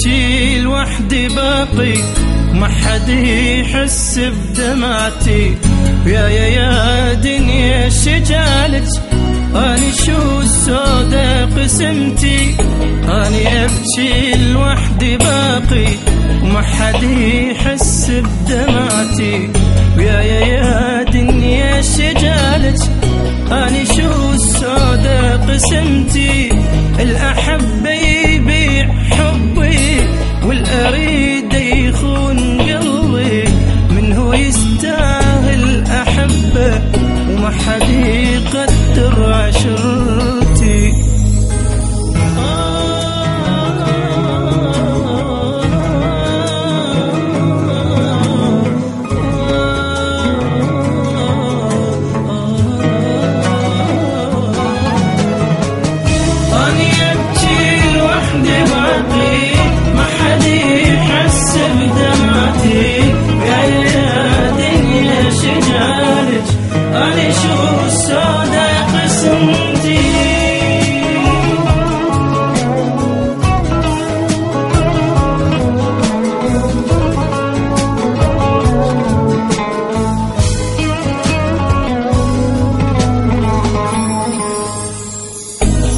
ابكي لوحدي باقي ما حد يحس بدمعتي. يا دنيا شجالك اني شو السودا قسمتي. اني ابكي لوحدي باقي ما حد يحس بدمعتي. يا دنيا شجالك اني شو السودا قسمتي. الاحبه يبيع حبي والاريد يخون قلبي. من هو يستاهل احبه وما حد يقدر عشرتي.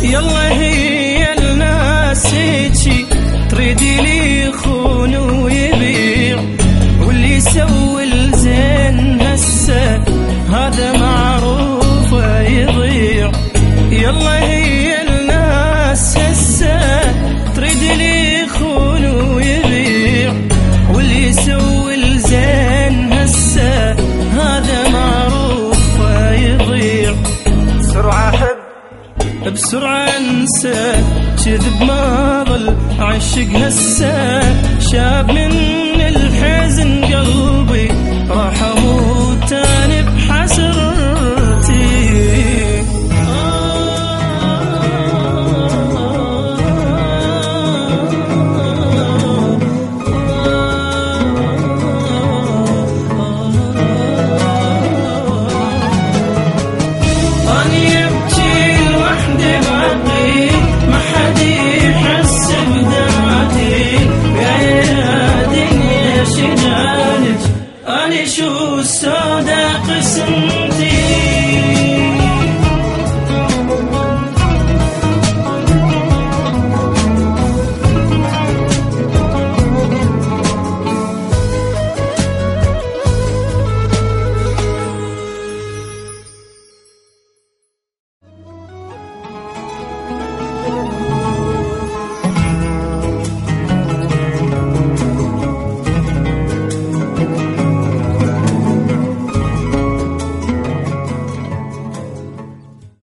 يلا هي الناس هيجي تريدي لي يخون ويبيع. واللي يسوي الزين هسه هذا معروف يضيع. يلا هي الناس هسه تريدي لي يخون ويبيع. واللي يسوي الزين هسه هذا معروف يضيع. بسرعة انسى كذب ما ظل عشق هسه. شاب من الحزن قلبي راح اموت انا بحسرتي. شو السودا قسم